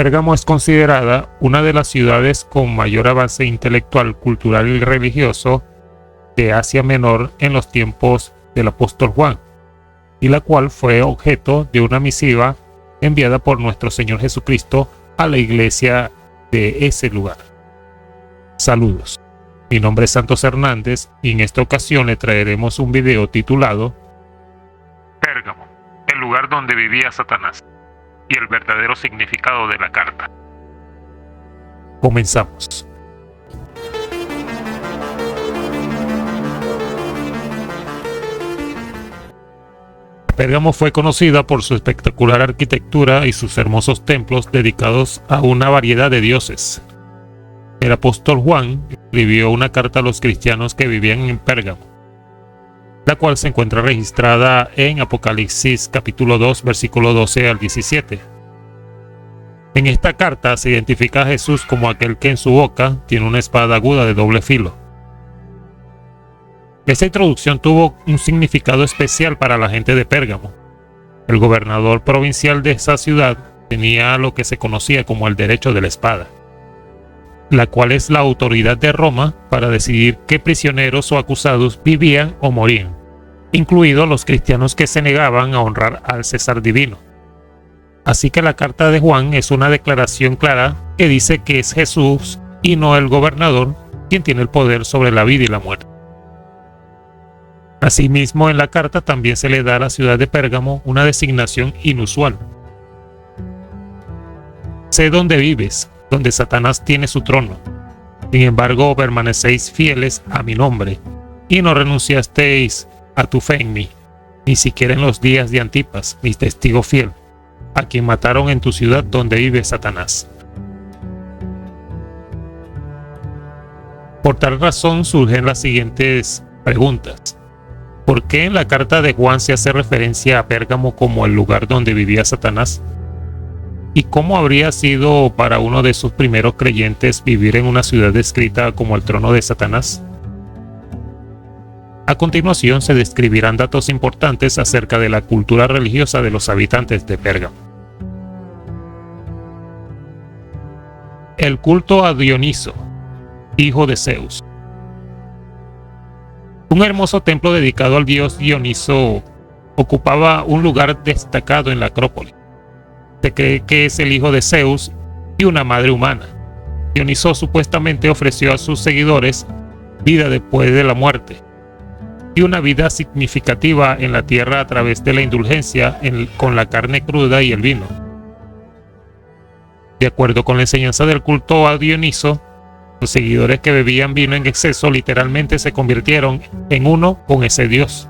Pérgamo es considerada una de las ciudades con mayor avance intelectual, cultural y religioso de Asia Menor en los tiempos del apóstol Juan, y la cual fue objeto de una misiva enviada por nuestro Señor Jesucristo a la iglesia de ese lugar. Saludos. Mi nombre es Santos Hernández y en esta ocasión le traeremos un video titulado Pérgamo, el lugar donde vivía Satanás, y el verdadero significado de la carta. Comenzamos. Pérgamo fue conocida por su espectacular arquitectura y sus hermosos templos dedicados a una variedad de dioses. El apóstol Juan escribió una carta a los cristianos que vivían en Pérgamo, la cual se encuentra registrada en Apocalipsis capítulo 2, versículo 12 al 17. En esta carta se identifica a Jesús como aquel que en su boca tiene una espada aguda de doble filo. Esta introducción tuvo un significado especial para la gente de Pérgamo. El gobernador provincial de esa ciudad tenía lo que se conocía como el derecho de la espada, la cual es la autoridad de Roma para decidir qué prisioneros o acusados vivían o morían, incluidos los cristianos que se negaban a honrar al César divino. Así que la carta de Juan es una declaración clara que dice que es Jesús y no el gobernador quien tiene el poder sobre la vida y la muerte. Asimismo, en la carta también se le da a la ciudad de Pérgamo una designación inusual. Sé dónde vives, donde Satanás tiene su trono. Sin embargo, permanecéis fieles a mi nombre, y no renunciasteis a tu fe en mí, ni siquiera en los días de Antipas, mi testigo fiel, a quien mataron en tu ciudad donde vive Satanás. Por tal razón surgen las siguientes preguntas. ¿Por qué en la carta de Juan se hace referencia a Pérgamo como el lugar donde vivía Satanás? ¿Y cómo habría sido para uno de sus primeros creyentes vivir en una ciudad descrita como el trono de Satanás? A continuación se describirán datos importantes acerca de la cultura religiosa de los habitantes de Pérgamo. El culto a Dioniso, hijo de Zeus. Un hermoso templo dedicado al dios Dioniso ocupaba un lugar destacado en la Acrópolis. Se cree que es el hijo de Zeus y una madre humana. Dioniso supuestamente ofreció a sus seguidores vida después de la muerte y una vida significativa en la tierra a través de la indulgencia con la carne cruda y el vino. De acuerdo con la enseñanza del culto a Dioniso, los seguidores que bebían vino en exceso literalmente se convirtieron en uno con ese dios.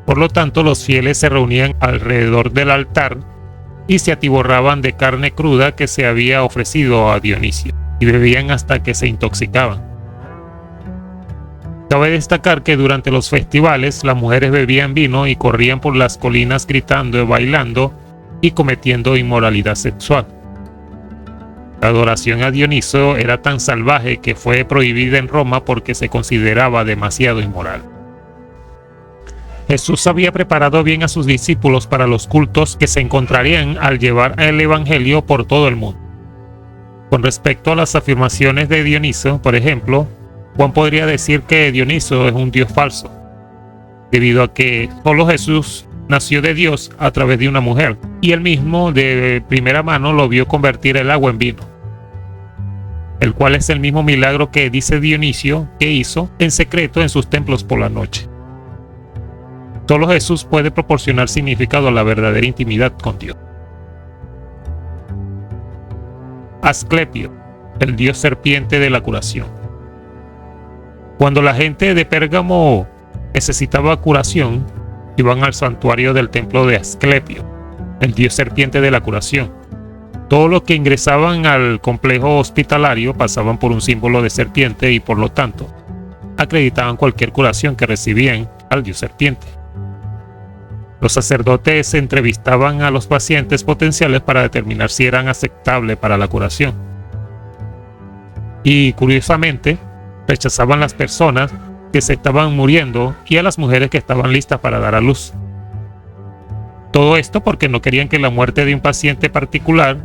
Por lo tanto, los fieles se reunían alrededor del altar y se atiborraban de carne cruda que se había ofrecido a Dionisio, y bebían hasta que se intoxicaban. Cabe destacar que durante los festivales las mujeres bebían vino y corrían por las colinas gritando, bailando y cometiendo inmoralidad sexual. La adoración a Dioniso era tan salvaje que fue prohibida en Roma porque se consideraba demasiado inmoral. Jesús había preparado bien a sus discípulos para los cultos que se encontrarían al llevar el evangelio por todo el mundo. Con respecto a las afirmaciones de Dioniso, por ejemplo, Juan podría decir que Dioniso es un dios falso, debido a que solo Jesús nació de Dios a través de una mujer, y él mismo de primera mano lo vio convertir el agua en vino, el cual es el mismo milagro que dice Dionisio que hizo en secreto en sus templos por la noche. Solo Jesús puede proporcionar significado a la verdadera intimidad con Dios. Asclepio, el dios serpiente de la curación. Cuando la gente de Pérgamo necesitaba curación, iban al santuario del templo de Asclepio, el dios serpiente de la curación. Todos los que ingresaban al complejo hospitalario pasaban por un símbolo de serpiente y por lo tanto acreditaban cualquier curación que recibían al dios serpiente. Los sacerdotes entrevistaban a los pacientes potenciales para determinar si eran aceptables para la curación. Y curiosamente, rechazaban las personas que se estaban muriendo y a las mujeres que estaban listas para dar a luz. Todo esto porque no querían que la muerte de un paciente particular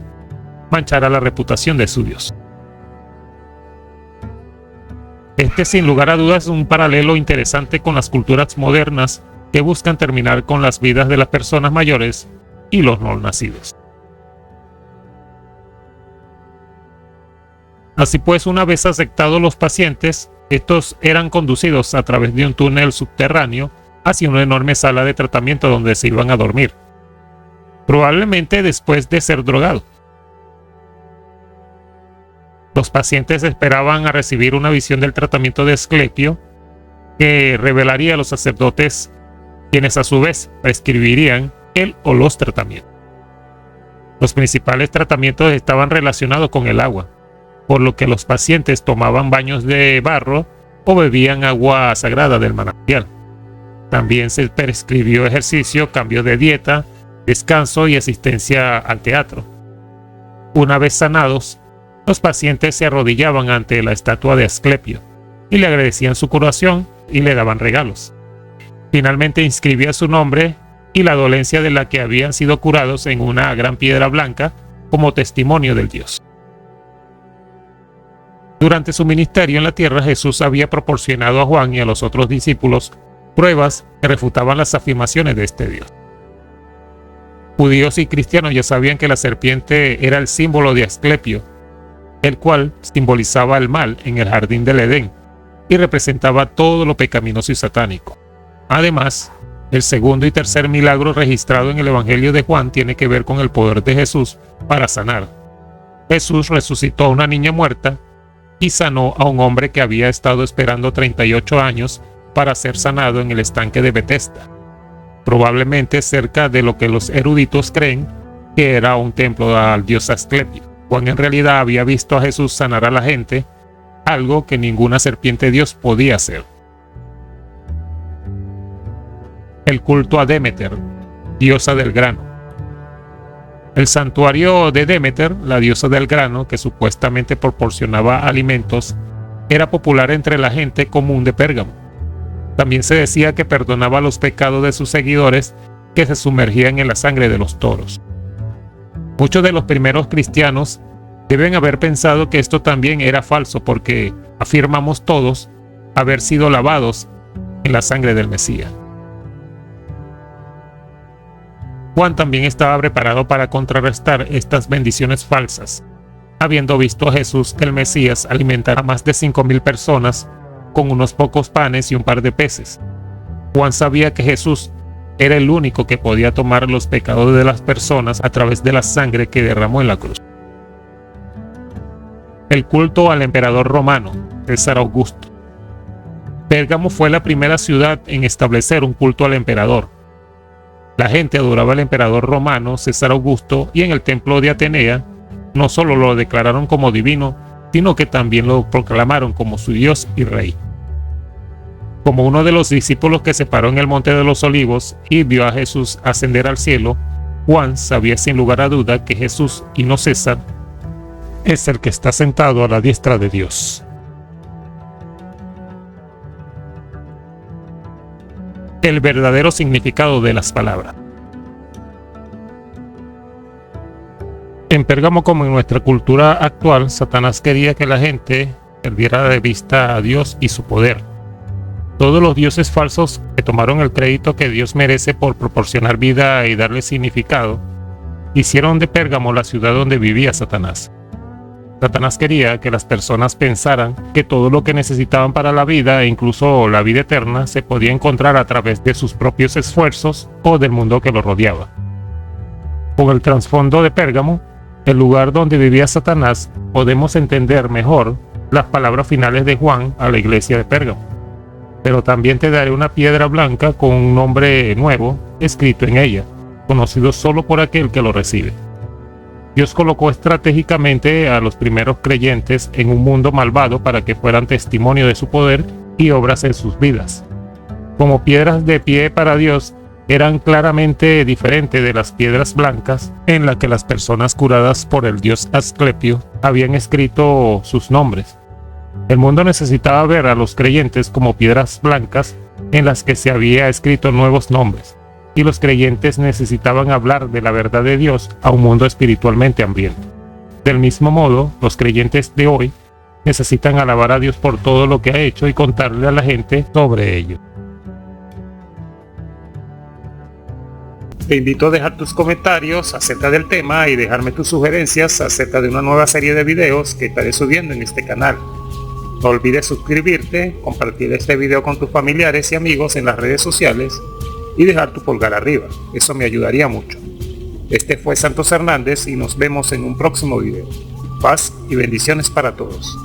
manchara la reputación de su Dios. Este, sin lugar a dudas, es un paralelo interesante con las culturas modernas que buscan terminar con las vidas de las personas mayores y los no nacidos. Así pues, una vez aceptados los pacientes, estos eran conducidos a través de un túnel subterráneo hacia una enorme sala de tratamiento donde se iban a dormir, probablemente después de ser drogados. Los pacientes esperaban a recibir una visión del tratamiento de Asclepio que revelaría a los sacerdotes, quienes a su vez prescribirían el o los tratamientos. Los principales tratamientos estaban relacionados con el agua, por lo que los pacientes tomaban baños de barro o bebían agua sagrada del manantial. También se prescribió ejercicio, cambio de dieta, descanso y asistencia al teatro. Una vez sanados, los pacientes se arrodillaban ante la estatua de Asclepio y le agradecían su curación y le daban regalos. Finalmente inscribía su nombre y la dolencia de la que habían sido curados en una gran piedra blanca como testimonio del Dios. Durante su ministerio en la tierra, Jesús había proporcionado a Juan y a los otros discípulos pruebas que refutaban las afirmaciones de este Dios. Judíos y cristianos ya sabían que la serpiente era el símbolo de Asclepio, el cual simbolizaba el mal en el jardín del Edén y representaba todo lo pecaminoso y satánico. Además, el segundo y tercer milagro registrado en el Evangelio de Juan tiene que ver con el poder de Jesús para sanar. Jesús resucitó a una niña muerta y sanó a un hombre que había estado esperando 38 años para ser sanado en el estanque de Betesda, probablemente cerca de lo que los eruditos creen que era un templo al dios Asclepio. Juan en realidad había visto a Jesús sanar a la gente, algo que ninguna serpiente dios podía hacer. El culto a Demeter, diosa del grano. El santuario de Demeter, la diosa del grano, que supuestamente proporcionaba alimentos, era popular entre la gente común de Pérgamo. También se decía que perdonaba los pecados de sus seguidores que se sumergían en la sangre de los toros. Muchos de los primeros cristianos deben haber pensado que esto también era falso porque afirmamos todos haber sido lavados en la sangre del Mesías. Juan también estaba preparado para contrarrestar estas bendiciones falsas, habiendo visto a Jesús, el Mesías, alimentar a más de 5,000 personas con unos pocos panes y un par de peces. Juan sabía que Jesús era el único que podía tomar los pecados de las personas a través de la sangre que derramó en la cruz. El culto al emperador romano, César Augusto. Pérgamo fue la primera ciudad en establecer un culto al emperador. La gente adoraba al emperador romano César Augusto y en el templo de Atenea no solo lo declararon como divino, sino que también lo proclamaron como su Dios y Rey. Como uno de los discípulos que se paró en el Monte de los Olivos y vio a Jesús ascender al cielo, Juan sabía sin lugar a duda que Jesús, y no César, es el que está sentado a la diestra de Dios. El verdadero significado de las palabras. En Pérgamo, como en nuestra cultura actual, Satanás quería que la gente perdiera de vista a Dios y su poder. Todos los dioses falsos que tomaron el crédito que Dios merece por proporcionar vida y darle significado, hicieron de Pérgamo la ciudad donde vivía Satanás. Satanás quería que las personas pensaran que todo lo que necesitaban para la vida e incluso la vida eterna se podía encontrar a través de sus propios esfuerzos o del mundo que lo rodeaba. Con el trasfondo de Pérgamo, el lugar donde vivía Satanás, podemos entender mejor las palabras finales de Juan a la iglesia de Pérgamo. Pero también te daré una piedra blanca con un nombre nuevo escrito en ella, conocido solo por aquel que lo recibe. Dios colocó estratégicamente a los primeros creyentes en un mundo malvado para que fueran testimonio de su poder y obras en sus vidas. Como piedras de pie para Dios, eran claramente diferentes de las piedras blancas en las que las personas curadas por el dios Asclepio habían escrito sus nombres. El mundo necesitaba ver a los creyentes como piedras blancas en las que se había escrito nuevos nombres. y los creyentes necesitaban hablar de la verdad de Dios a un mundo espiritualmente hambriento. Del mismo modo, los creyentes de hoy necesitan alabar a Dios por todo lo que ha hecho y contarle a la gente sobre ello. Te invito a dejar tus comentarios acerca del tema y dejarme tus sugerencias acerca de una nueva serie de videos que estaré subiendo en este canal. No olvides suscribirte, compartir este video con tus familiares y amigos en las redes sociales y dejar tu pulgar arriba. Eso me ayudaría mucho. Este fue Santos Hernández y nos vemos en un próximo video. Paz y bendiciones para todos.